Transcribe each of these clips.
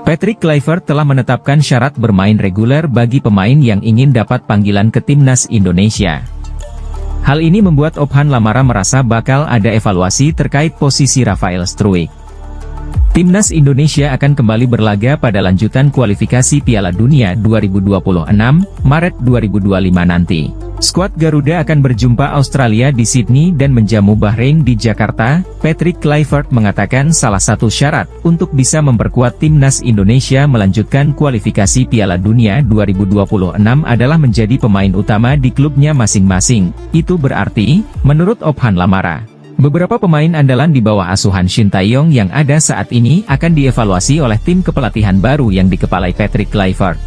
Patrick Kluivert telah menetapkan syarat bermain reguler bagi pemain yang ingin dapat panggilan ke timnas Indonesia. Hal ini membuat Ophan Lamara merasa bakal ada evaluasi terkait posisi Rafael Struijk. Timnas Indonesia akan kembali berlaga pada lanjutan kualifikasi Piala Dunia 2026, Maret 2025 nanti. Skuad Garuda akan berjumpa Australia di Sydney dan menjamu Bahrain di Jakarta. Patrick Kluivert mengatakan salah satu syarat untuk bisa memperkuat timnas Indonesia melanjutkan kualifikasi Piala Dunia 2026 adalah menjadi pemain utama di klubnya masing-masing. Itu berarti, menurut Ophan Lamara, beberapa pemain andalan di bawah asuhan Shin Tae-yong yang ada saat ini akan dievaluasi oleh tim kepelatihan baru yang dikepalai Patrick Kluivert.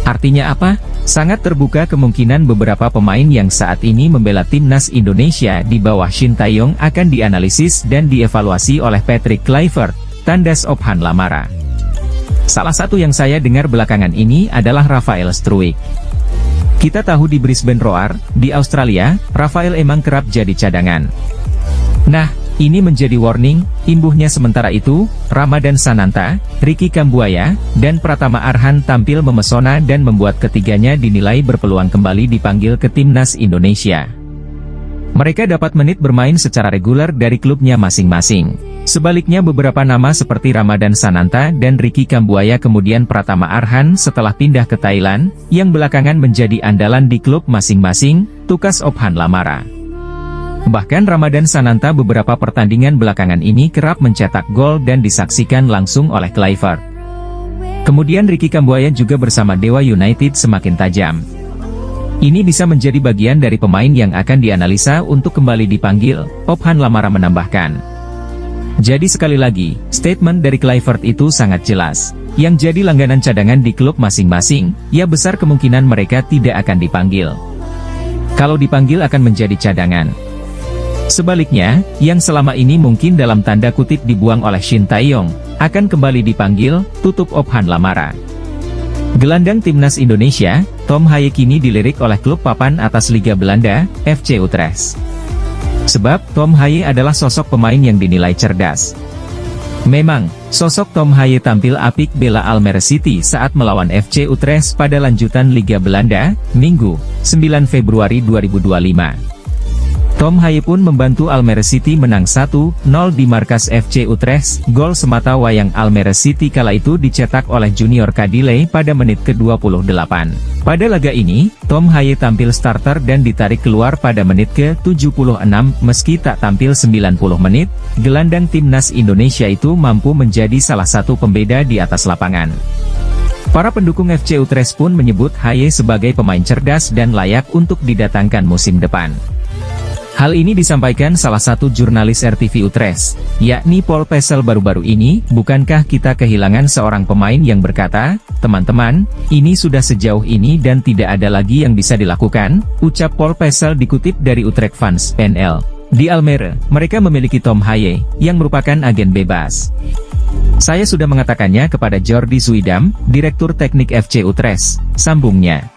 Artinya apa? Sangat terbuka kemungkinan beberapa pemain yang saat ini membela timnas Indonesia di bawah Shin Tae-yong akan dianalisis dan dievaluasi oleh Patrick Kluivert, tandas Ophan Lamara. Salah satu yang saya dengar belakangan ini adalah Rafael Struijk. Kita tahu di Brisbane Roar, di Australia, Rafael emang kerap jadi cadangan. Nah, ini menjadi warning, imbuhnya sementara itu, Ramadhan Sananta, Ricky Kambuaya, dan Pratama Arhan tampil memesona dan membuat ketiganya dinilai berpeluang kembali dipanggil ke timnas Indonesia. Mereka dapat menit bermain secara reguler dari klubnya masing-masing. Sebaliknya beberapa nama seperti Ramadhan Sananta dan Ricky Kambuaya kemudian Pratama Arhan setelah pindah ke Thailand, yang belakangan menjadi andalan di klub masing-masing, tukas Ophan Lamara. Bahkan Ramadhan Sananta beberapa pertandingan belakangan ini kerap mencetak gol dan disaksikan langsung oleh Kluivert. Kemudian Ricky Kambuaya juga bersama Dewa United semakin tajam. Ini bisa menjadi bagian dari pemain yang akan dianalisa untuk kembali dipanggil, Ophan Lamara menambahkan. Jadi sekali lagi, statement dari Kluivert itu sangat jelas. Yang jadi langganan cadangan di klub masing-masing, ya besar kemungkinan mereka tidak akan dipanggil. Kalau dipanggil akan menjadi cadangan. Sebaliknya, yang selama ini mungkin dalam tanda kutip dibuang oleh Shin Tae-yong, akan kembali dipanggil, tutup Ophan Lamara. Gelandang timnas Indonesia, Tom Haye kini dilirik oleh klub papan atas Liga Belanda, FC Utrecht. Sebab, Tom Haye adalah sosok pemain yang dinilai cerdas. Memang, sosok Tom Haye tampil apik bela Almere City saat melawan FC Utrecht pada lanjutan Liga Belanda, Minggu, 9 Februari 2025. Tom Haye pun membantu Almere City menang 1-0 di markas FC Utrecht. Gol semata wayang Almere City kala itu dicetak oleh Junior Kadile pada menit ke-28. Pada laga ini, Tom Haye tampil starter dan ditarik keluar pada menit ke-76. Meski tak tampil 90 menit, gelandang timnas Indonesia itu mampu menjadi salah satu pembeda di atas lapangan. Para pendukung FC Utrecht pun menyebut Haye sebagai pemain cerdas dan layak untuk didatangkan musim depan. Hal ini disampaikan salah satu jurnalis RTV Utrecht, yakni Paul Pesel baru-baru ini. Bukankah kita kehilangan seorang pemain yang berkata, teman-teman, ini sudah sejauh ini dan tidak ada lagi yang bisa dilakukan, ucap Paul Pesel dikutip dari Utrecht Fans NL. Di Almere, mereka memiliki Tom Haye, yang merupakan agen bebas. Saya sudah mengatakannya kepada Jordi Zuidam, Direktur Teknik FC Utrecht, sambungnya.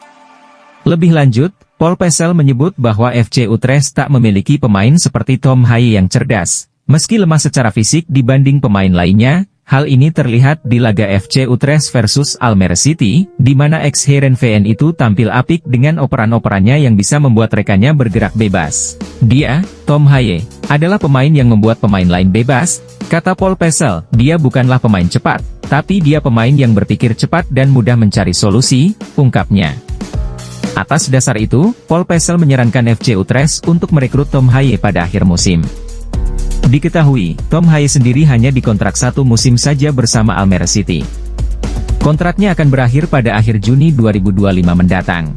Lebih lanjut, Paul Pesel menyebut bahwa FC Utrecht tak memiliki pemain seperti Tom Haye yang cerdas. Meski lemah secara fisik dibanding pemain lainnya, hal ini terlihat di laga FC Utrecht versus Almere City, di mana ex-Heerenveen itu tampil apik dengan operan-operannya yang bisa membuat rekannya bergerak bebas. Dia, Tom Haye, adalah pemain yang membuat pemain lain bebas, kata Paul Pesel. Dia bukanlah pemain cepat, tapi dia pemain yang berpikir cepat dan mudah mencari solusi, ungkapnya. Atas dasar itu, Paul Pesel menyarankan FC Utrecht untuk merekrut Tom Haye pada akhir musim. Diketahui, Tom Haye sendiri hanya dikontrak 1 musim saja bersama Almere City. Kontraknya akan berakhir pada akhir Juni 2025 mendatang.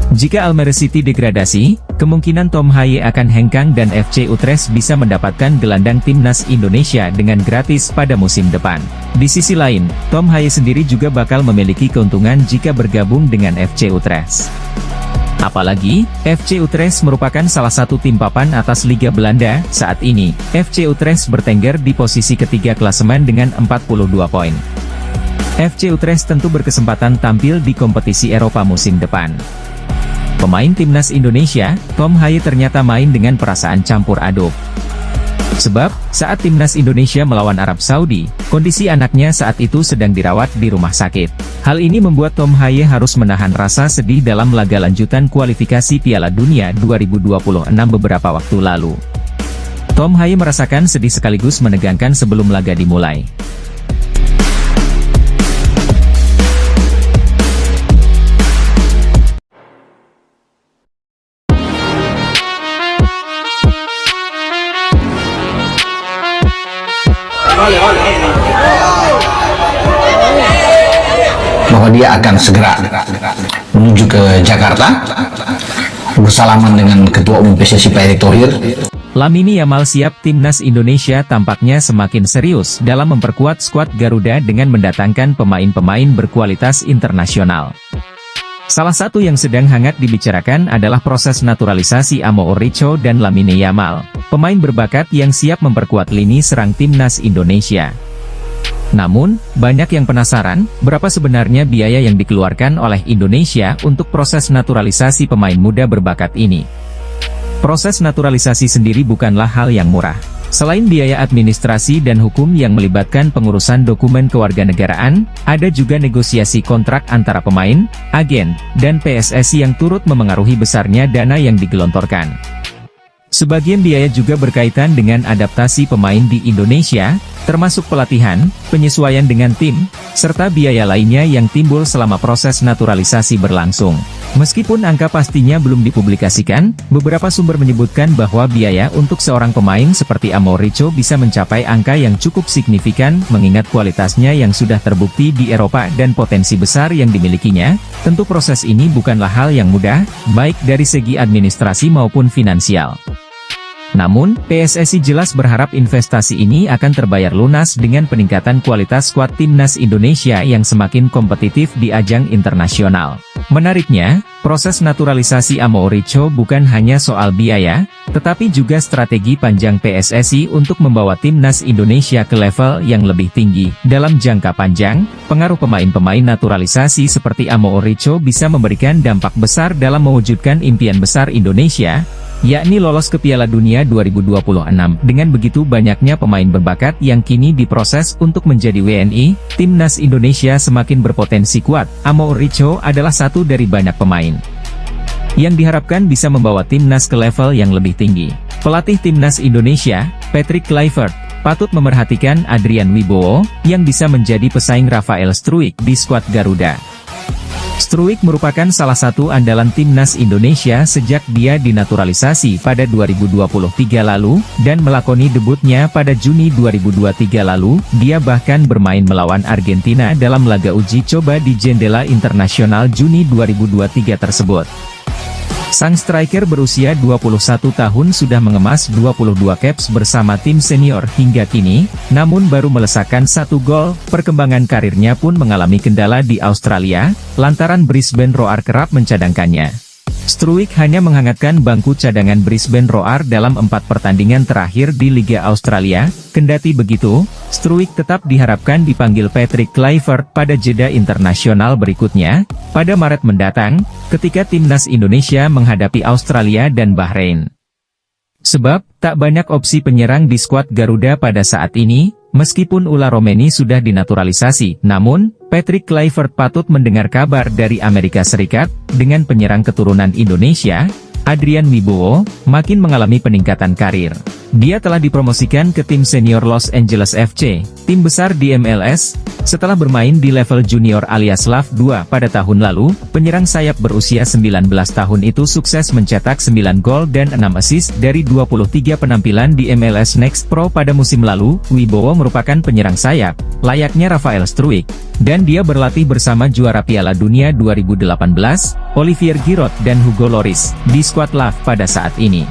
Jika Almere City degradasi, kemungkinan Tom Haye akan hengkang dan FC Utrecht bisa mendapatkan gelandang timnas Indonesia dengan gratis pada musim depan. Di sisi lain, Tom Haye sendiri juga bakal memiliki keuntungan jika bergabung dengan FC Utrecht. Apalagi, FC Utrecht merupakan salah satu tim papan atas Liga Belanda. Saat ini, FC Utrecht bertengger di posisi ketiga klasemen dengan 42 poin. FC Utrecht tentu berkesempatan tampil di kompetisi Eropa musim depan. Pemain timnas Indonesia, Tom Haye ternyata main dengan perasaan campur aduk. Sebab, saat timnas Indonesia melawan Arab Saudi, kondisi anaknya saat itu sedang dirawat di rumah sakit. Hal ini membuat Tom Haye harus menahan rasa sedih dalam laga lanjutan kualifikasi Piala Dunia 2026 beberapa waktu lalu. Tom Haye merasakan sedih sekaligus menegangkan sebelum laga dimulai. Bahwa dia akan segera menuju ke Jakarta bersalaman dengan Ketua Umum PSSI Pak Erick Thohir. Lamine Yamal siap. Timnas Indonesia tampaknya semakin serius dalam memperkuat skuad Garuda dengan mendatangkan pemain-pemain berkualitas internasional. Salah satu yang sedang hangat dibicarakan adalah proses naturalisasi Amo Ouricho dan Lamine Yamal, pemain berbakat yang siap memperkuat lini serang timnas Indonesia. Namun, banyak yang penasaran, berapa sebenarnya biaya yang dikeluarkan oleh Indonesia untuk proses naturalisasi pemain muda berbakat ini. Proses naturalisasi sendiri bukanlah hal yang murah. Selain biaya administrasi dan hukum yang melibatkan pengurusan dokumen kewarganegaraan, ada juga negosiasi kontrak antara pemain, agen, dan PSSI yang turut memengaruhi besarnya dana yang digelontorkan. Sebagian biaya juga berkaitan dengan adaptasi pemain di Indonesia, termasuk pelatihan, penyesuaian dengan tim, serta biaya lainnya yang timbul selama proses naturalisasi berlangsung. Meskipun angka pastinya belum dipublikasikan, beberapa sumber menyebutkan bahwa biaya untuk seorang pemain seperti Amo Ouricho bisa mencapai angka yang cukup signifikan mengingat kualitasnya yang sudah terbukti di Eropa dan potensi besar yang dimilikinya. Tentu proses ini bukanlah hal yang mudah, baik dari segi administrasi maupun finansial. Namun, PSSI jelas berharap investasi ini akan terbayar lunas dengan peningkatan kualitas skuad timnas Indonesia yang semakin kompetitif di ajang internasional. Menariknya, proses naturalisasi Amo Ouricho bukan hanya soal biaya, tetapi juga strategi panjang PSSI untuk membawa timnas Indonesia ke level yang lebih tinggi. Dalam jangka panjang, pengaruh pemain-pemain naturalisasi seperti Amo Ouricho bisa memberikan dampak besar dalam mewujudkan impian besar Indonesia, yakni lolos ke Piala Dunia 2026. Dengan begitu banyaknya pemain berbakat yang kini diproses untuk menjadi WNI, timnas Indonesia semakin berpotensi kuat. Amo Ouricho adalah satu dari banyak pemain yang diharapkan bisa membawa timnas ke level yang lebih tinggi. Pelatih timnas Indonesia, Patrick Kluivert, patut memerhatikan Adrian Wibowo, yang bisa menjadi pesaing Rafael Struijk di skuad Garuda. Struijk merupakan salah satu andalan timnas Indonesia sejak dia dinaturalisasi pada 2023 lalu, dan melakoni debutnya pada Juni 2023 lalu. Dia bahkan bermain melawan Argentina dalam laga uji coba di jendela internasional Juni 2023 tersebut. Sang striker berusia 21 tahun sudah mengemas 22 caps bersama tim senior hingga kini, namun baru melesakkan 1 gol. Perkembangan karirnya pun mengalami kendala di Australia, lantaran Brisbane Roar kerap mencadangkannya. Struijk hanya menghangatkan bangku cadangan Brisbane Roar dalam 4 pertandingan terakhir di Liga Australia. Kendati begitu, Struijk tetap diharapkan dipanggil Patrick Kluivert pada jeda internasional berikutnya, pada Maret mendatang, ketika timnas Indonesia menghadapi Australia dan Bahrain. Sebab, tak banyak opsi penyerang di skuad Garuda pada saat ini. Meskipun Ula Romeni sudah dinaturalisasi, namun, Patrick Kluivert patut mendengar kabar dari Amerika Serikat. Dengan penyerang keturunan Indonesia, Adrian Wibowo, makin mengalami peningkatan karir. Dia telah dipromosikan ke tim senior Los Angeles FC, tim besar di MLS, setelah bermain di level junior alias LAV 2 pada tahun lalu. Penyerang sayap berusia 19 tahun itu sukses mencetak 9 gol dan 6 assist dari 23 penampilan di MLS Next Pro pada musim lalu. Wibowo merupakan penyerang sayap, layaknya Rafael Struijk, dan dia berlatih bersama juara Piala Dunia 2018, Olivier Giroud dan Hugo Lloris, di skuad LAV pada saat ini.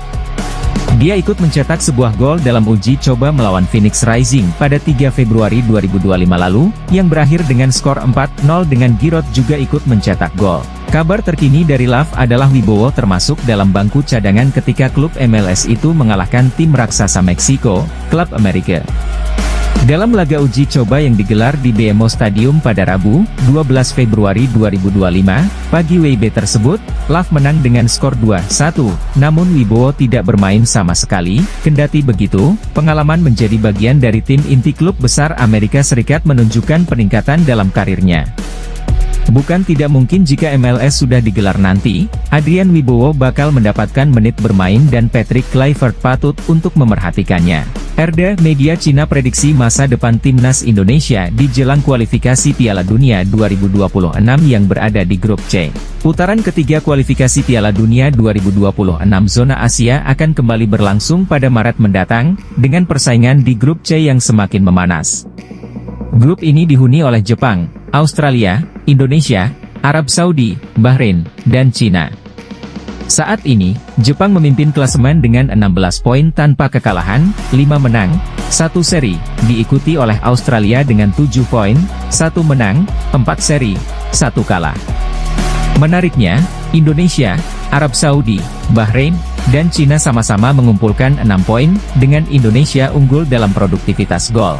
Dia ikut mencetak sebuah gol dalam uji coba melawan Phoenix Rising pada 3 Februari 2025 lalu, yang berakhir dengan skor 4-0 dengan Giroud juga ikut mencetak gol. Kabar terkini dari LAV adalah Wibowo termasuk dalam bangku cadangan ketika klub MLS itu mengalahkan tim raksasa Meksiko, Klub Amerika. Dalam laga uji coba yang digelar di BMO Stadium pada Rabu, 12 Februari 2025, pagi WIB tersebut, Love menang dengan skor 2-1, namun Wibowo tidak bermain sama sekali. Kendati begitu, pengalaman menjadi bagian dari tim inti klub besar Amerika Serikat menunjukkan peningkatan dalam karirnya. Bukan tidak mungkin jika MLS sudah digelar nanti, Adrian Wibowo bakal mendapatkan menit bermain dan Patrick Kluivert patut untuk memerhatikannya. RDA Media Cina prediksi masa depan timnas Indonesia di jelang kualifikasi Piala Dunia 2026 yang berada di grup C. Putaran ketiga kualifikasi Piala Dunia 2026 zona Asia akan kembali berlangsung pada Maret mendatang, dengan persaingan di grup C yang semakin memanas. Grup ini dihuni oleh Jepang, Australia, Indonesia, Arab Saudi, Bahrain, dan Cina. Saat ini, Jepang memimpin klasemen dengan 16 poin tanpa kekalahan, 5 menang, 1 seri, diikuti oleh Australia dengan 7 poin, 1 menang, 4 seri, 1 kalah. Menariknya, Indonesia, Arab Saudi, Bahrain, dan Cina sama-sama mengumpulkan 6 poin, dengan Indonesia unggul dalam produktivitas gol.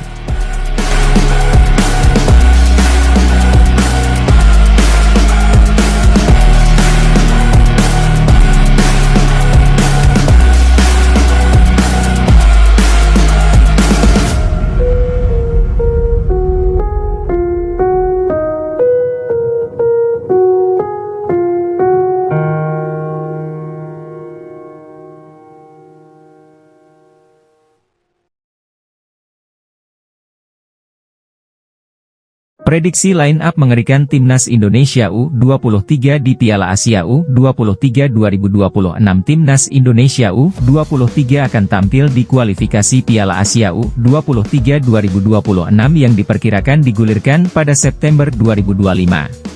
Prediksi line-up mengerikan Timnas Indonesia U23 di Piala Asia U23 2026. Timnas Indonesia U23 akan tampil di kualifikasi Piala Asia U23 2026 yang diperkirakan digulirkan pada September 2025.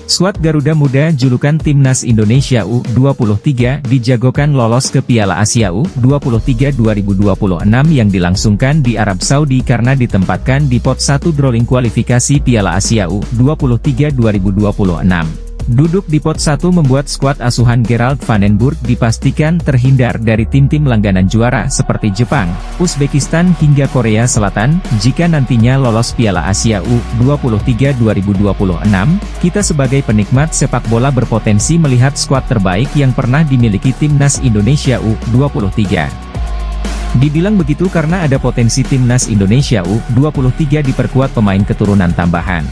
Skuad Garuda Muda julukan Timnas Indonesia U23 dijagokan lolos ke Piala Asia U23 2026 yang dilangsungkan di Arab Saudi karena ditempatkan di pot 1 drawing kualifikasi Piala Asia U23 2026. Duduk di pot 1 membuat skuad asuhan Gerald van den Burg dipastikan terhindar dari tim-tim langganan juara seperti Jepang, Uzbekistan hingga Korea Selatan. Jika nantinya lolos Piala Asia U23 2026, kita sebagai penikmat sepak bola berpotensi melihat skuad terbaik yang pernah dimiliki Timnas Indonesia U23. Dibilang begitu karena ada potensi Timnas Indonesia U23 diperkuat pemain keturunan tambahan.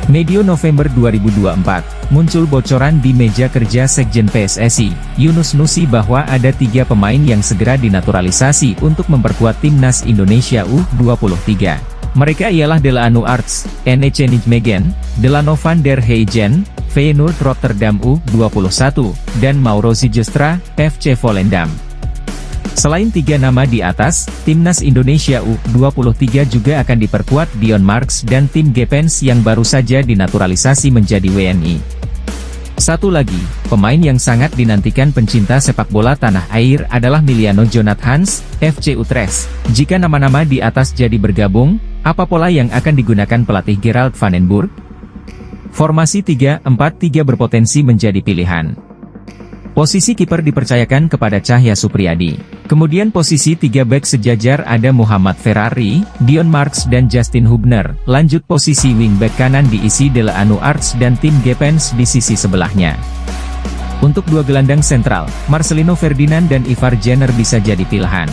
Medio November 2024, muncul bocoran di meja kerja Sekjen PSSI, Yunus Nusi bahwa ada 3 pemain yang segera dinaturalisasi untuk memperkuat Timnas Indonesia U23. Mereka ialah Delano Arts, NEC Nijmegen, Delano van der Heijden, Feyenoord Rotterdam U21, dan Mauro Zijlstra, FC Volendam. Selain 3 nama di atas, Timnas Indonesia U23 juga akan diperkuat Dion Marks dan tim Gepens yang baru saja dinaturalisasi menjadi WNI. Satu lagi, pemain yang sangat dinantikan pencinta sepak bola tanah air adalah Miliano Jonathans, FC Utrecht. Jika nama-nama di atas jadi bergabung, apa pola yang akan digunakan pelatih Gerald van den Burg? Formasi 3-4-3 berpotensi menjadi pilihan. Posisi kiper dipercayakan kepada Cahya Supriyadi. Kemudian posisi 3 bek sejajar ada Muhammad Ferrari, Dion Marks dan Justin Hubner. Lanjut posisi wingback kanan diisi Delano Arts dan tim Gepens di sisi sebelahnya. Untuk 2 gelandang sentral, Marcelino Ferdinand dan Ivar Jenner bisa jadi pilihan.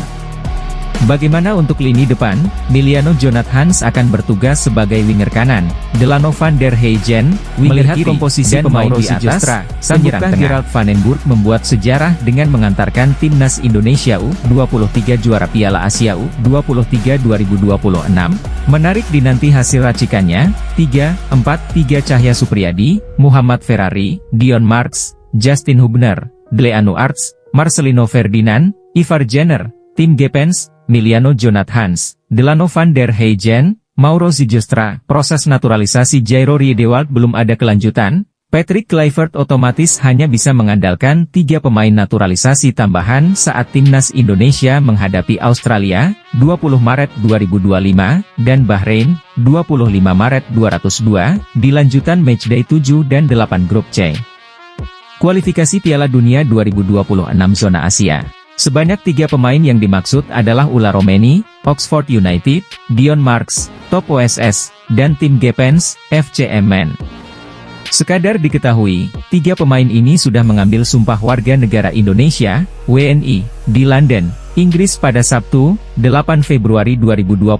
Bagaimana untuk lini depan? Miliano Jonathans akan bertugas sebagai winger kanan, Delano van der Heijden, melihat komposisi pemain di atas, sanggupkah Gerald van den Burg membuat sejarah dengan mengantarkan Timnas Indonesia U23 juara Piala Asia U23 2026? Menarik dinanti hasil racikannya. 3-4-3 Cahya Supriyadi, Muhammad Ferrari, Dion Marks, Justin Hubner, Delano Arts, Marcelino Ferdinand, Ivar Jenner, tim Gepens, Miliano Jonathans, Delano van der Heijden, Mauro Zijlstra. Proses naturalisasi Jairo Riedewald belum ada kelanjutan. Patrick Kluivert otomatis hanya bisa mengandalkan 3 pemain naturalisasi tambahan saat Timnas Indonesia menghadapi Australia, 20 Maret 2025, dan Bahrain, 25 Maret 202, di lanjutan matchday 7 dan 8 grup C. Kualifikasi Piala Dunia 2026 zona Asia. Sebanyak 3 pemain yang dimaksud adalah Ula Romeni, Oxford United, Dion Marks, Top OSS, dan tim Gepens, FC Emmen. Sekadar diketahui, 3 pemain ini sudah mengambil sumpah warga negara Indonesia, WNI, di London, Inggris pada Sabtu, 8 Februari 2025,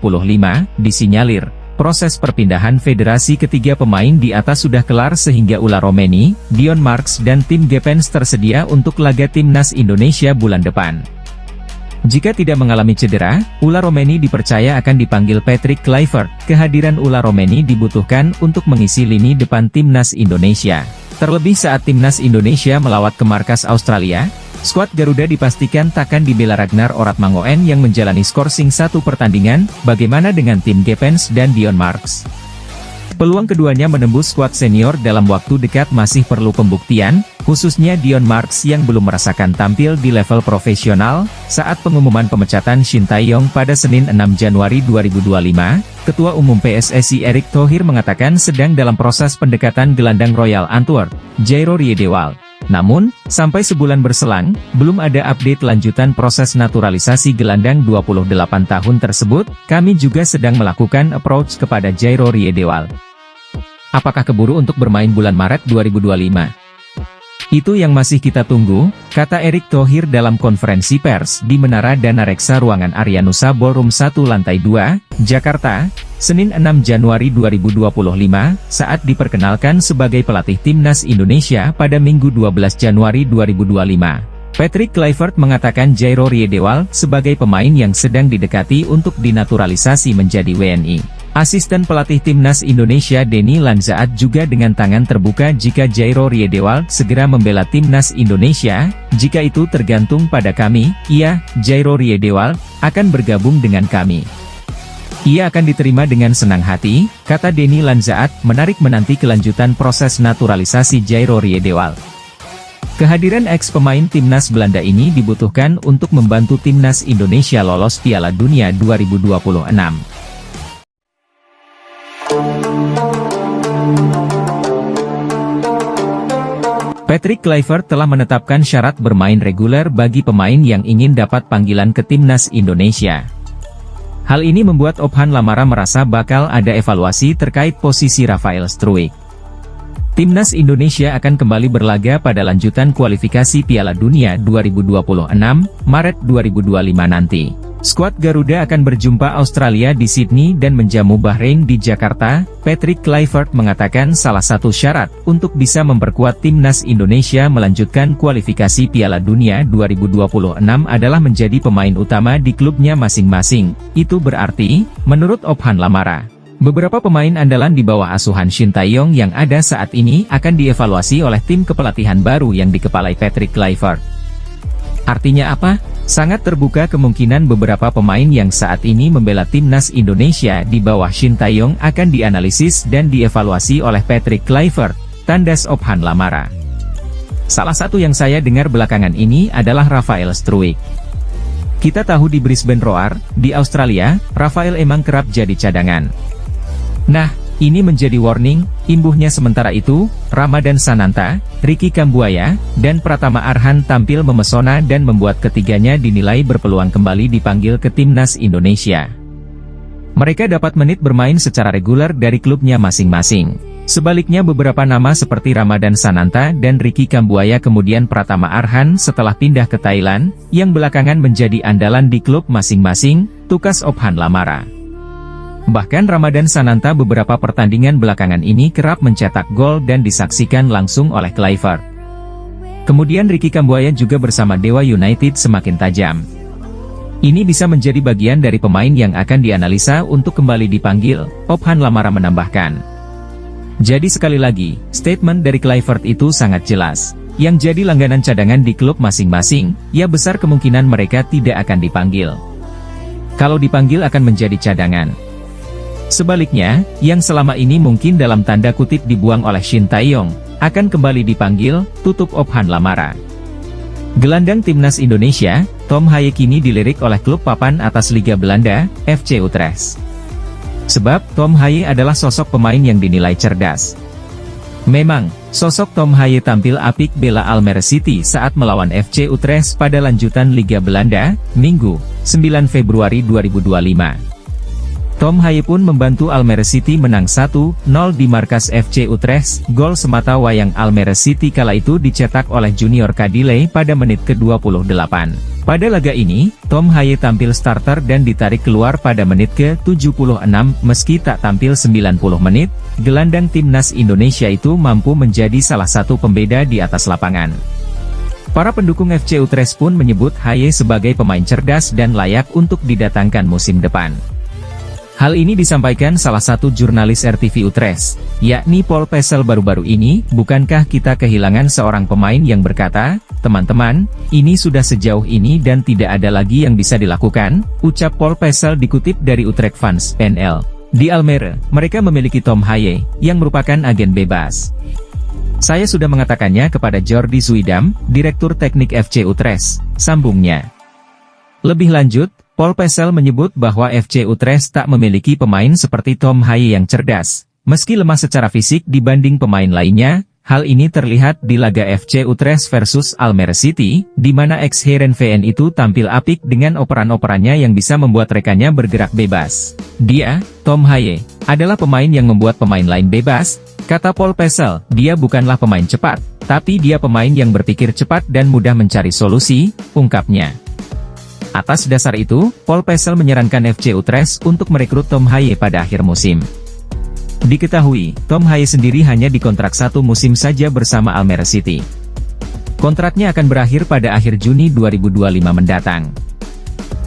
disinyalir. Proses perpindahan federasi ketiga pemain di atas sudah kelar sehingga Ula Romeni, Dion Marks dan tim Gepens tersedia untuk laga timnas Indonesia bulan depan. Jika tidak mengalami cedera, Ula Romeni dipercaya akan dipanggil Patrick Kluivert. Kehadiran Ula Romeni dibutuhkan untuk mengisi lini depan timnas Indonesia. Terlebih saat timnas Indonesia melawat ke markas Australia, skuad Garuda dipastikan takkan dibela Ragnar Oratmangoen yang menjalani skorsing 1 pertandingan. Bagaimana dengan tim Gepens dan Dion Marks? Peluang keduanya menembus skuad senior dalam waktu dekat masih perlu pembuktian, khususnya Dion Marks yang belum merasakan tampil di level profesional. Saat pengumuman pemecatan Shin Tae-yong pada Senin 6 Januari 2025, Ketua Umum PSSI Erick Thohir mengatakan sedang dalam proses pendekatan gelandang Royal Antwerp, Jairo Riedewald. Namun, sampai sebulan berselang, belum ada update lanjutan proses naturalisasi gelandang 28 tahun tersebut. Kami juga sedang melakukan approach kepada Jairo Riedewald. Apakah keburu untuk bermain bulan Maret 2025? Itu yang masih kita tunggu, kata Erick Thohir dalam konferensi pers di Menara Dana Reksa Ruangan Aryanusa Ballroom 1 Lantai 2, Jakarta, Senin 6 Januari 2025, saat diperkenalkan sebagai pelatih timnas Indonesia pada Minggu 12 Januari 2025. Patrick Kluivert mengatakan Jairo Riedewald sebagai pemain yang sedang didekati untuk dinaturalisasi menjadi WNI. Asisten pelatih timnas Indonesia Denny Lanzaat juga dengan tangan terbuka jika Jairo Riedewald segera membela timnas Indonesia. Jika itu tergantung pada kami, iya, Jairo Riedewald akan bergabung dengan kami. Ia akan diterima dengan senang hati, kata Denny Lanzaat, menarik menanti kelanjutan proses naturalisasi Jairo Riedewald. Kehadiran ex-pemain timnas Belanda ini dibutuhkan untuk membantu timnas Indonesia lolos Piala Dunia 2026. Patrick Kluivert telah menetapkan syarat bermain reguler bagi pemain yang ingin dapat panggilan ke timnas Indonesia. Hal ini membuat Ophan Lamara merasa bakal ada evaluasi terkait posisi Rafael Struijk. Timnas Indonesia akan kembali berlaga pada lanjutan kualifikasi Piala Dunia 2026, Maret 2025 nanti. Skuad Garuda akan berjumpa Australia di Sydney dan menjamu Bahrain di Jakarta. Patrick Kluivert mengatakan salah satu syarat untuk bisa memperkuat timnas Indonesia melanjutkan kualifikasi Piala Dunia 2026 adalah menjadi pemain utama di klubnya masing-masing. Itu berarti, menurut Ophan Lamara, beberapa pemain andalan di bawah asuhan Shin Tae-yong yang ada saat ini akan dievaluasi oleh tim kepelatihan baru yang dikepalai Patrick Kluivert. Artinya apa? Sangat terbuka kemungkinan beberapa pemain yang saat ini membela timnas Indonesia di bawah Shin Tae-yong akan dianalisis dan dievaluasi oleh Patrick Kluivert, tandas Ophan Lamara. Salah satu yang saya dengar belakangan ini adalah Rafael Struijk. Kita tahu di Brisbane Roar, di Australia, Rafael emang kerap jadi cadangan. Nah, ini menjadi warning. Imbuhnya sementara itu, Ramadan Sananta, Ricky Kambuaya, dan Pratama Arhan tampil memesona dan membuat ketiganya dinilai berpeluang kembali dipanggil ke timnas Indonesia. Mereka dapat menit bermain secara reguler dari klubnya masing-masing. Sebaliknya beberapa nama seperti Ramadan Sananta dan Ricky Kambuaya kemudian Pratama Arhan setelah pindah ke Thailand, yang belakangan menjadi andalan di klub masing-masing, tukas Ophan Lamara. Bahkan Ramadan Sananta beberapa pertandingan belakangan ini kerap mencetak gol dan disaksikan langsung oleh Kluivert. Kemudian Ricky Kambuaya juga bersama Dewa United semakin tajam. Ini bisa menjadi bagian dari pemain yang akan dianalisa untuk kembali dipanggil, Ophan Lamara menambahkan. Jadi sekali lagi, statement dari Kluivert itu sangat jelas. Yang jadi langganan cadangan di klub masing-masing, ya besar kemungkinan mereka tidak akan dipanggil. Kalau dipanggil akan menjadi cadangan. Sebaliknya, yang selama ini mungkin dalam tanda kutip dibuang oleh Shin Tae-yong, akan kembali dipanggil, tutup Ophan Lamara. Gelandang timnas Indonesia, Tom Haye kini dilirik oleh klub papan atas Liga Belanda, FC Utrecht. Sebab, Tom Haye adalah sosok pemain yang dinilai cerdas. Memang, sosok Tom Haye tampil apik bela Almere City saat melawan FC Utrecht pada lanjutan Liga Belanda, Minggu, 9 Februari 2025. Tom Haye pun membantu Almere City menang 1-0 di markas FC Utrecht. Gol semata wayang Almere City kala itu dicetak oleh Junior Kadile pada menit ke-28. Pada laga ini, Tom Haye tampil starter dan ditarik keluar pada menit ke-76. Meski tak tampil 90 menit, gelandang timnas Indonesia itu mampu menjadi salah satu pembeda di atas lapangan. Para pendukung FC Utrecht pun menyebut Haye sebagai pemain cerdas dan layak untuk didatangkan musim depan. Hal ini disampaikan salah satu jurnalis RTV Utrecht, yakni Paul Pesel baru-baru ini. Bukankah kita kehilangan seorang pemain yang berkata, "Teman-teman, ini sudah sejauh ini dan tidak ada lagi yang bisa dilakukan," ucap Paul Pesel dikutip dari Utrecht Fans NL. Di Almere, mereka memiliki Tom Haye, yang merupakan agen bebas. "Saya sudah mengatakannya kepada Jordi Zuidam, Direktur Teknik FC Utrecht," sambungnya. Lebih lanjut, Paul Pesel menyebut bahwa FC Utrecht tak memiliki pemain seperti Tom Haye yang cerdas. Meski lemah secara fisik dibanding pemain lainnya, hal ini terlihat di laga FC Utrecht versus Almere City, di mana ex-Heerenveen itu tampil apik dengan operan-operannya yang bisa membuat rekannya bergerak bebas. "Dia, Tom Haye, adalah pemain yang membuat pemain lain bebas," kata Paul Pesel. "Dia bukanlah pemain cepat, tapi dia pemain yang berpikir cepat dan mudah mencari solusi," ungkapnya. Atas dasar itu, Paul Pesel menyarankan FC Utrecht untuk merekrut Tom Haye pada akhir musim. Diketahui, Tom Haye sendiri hanya dikontrak 1 musim saja bersama Almere City. Kontraknya akan berakhir pada akhir Juni 2025 mendatang.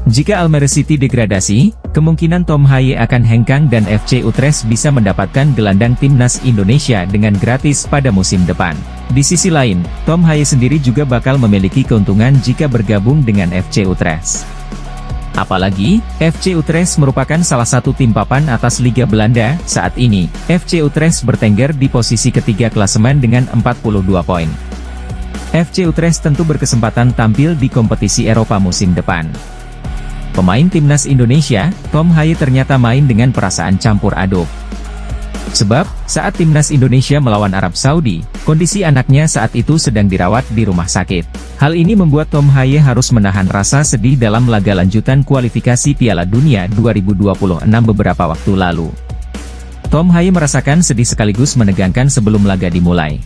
Jika Almere City degradasi, kemungkinan Tom Haye akan hengkang dan FC Utrecht bisa mendapatkan gelandang timnas Indonesia dengan gratis pada musim depan. Di sisi lain, Tom Haye sendiri juga bakal memiliki keuntungan jika bergabung dengan FC Utrecht. Apalagi, FC Utrecht merupakan salah satu tim papan atas Liga Belanda. Saat ini, FC Utrecht bertengger di posisi ketiga klasemen dengan 42 poin. FC Utrecht tentu berkesempatan tampil di kompetisi Eropa musim depan. Pemain timnas Indonesia, Tom Haye ternyata main dengan perasaan campur aduk. Sebab, saat timnas Indonesia melawan Arab Saudi, kondisi anaknya saat itu sedang dirawat di rumah sakit. Hal ini membuat Tom Haye harus menahan rasa sedih dalam laga lanjutan kualifikasi Piala Dunia 2026 beberapa waktu lalu. Tom Haye merasakan sedih sekaligus menegangkan sebelum laga dimulai.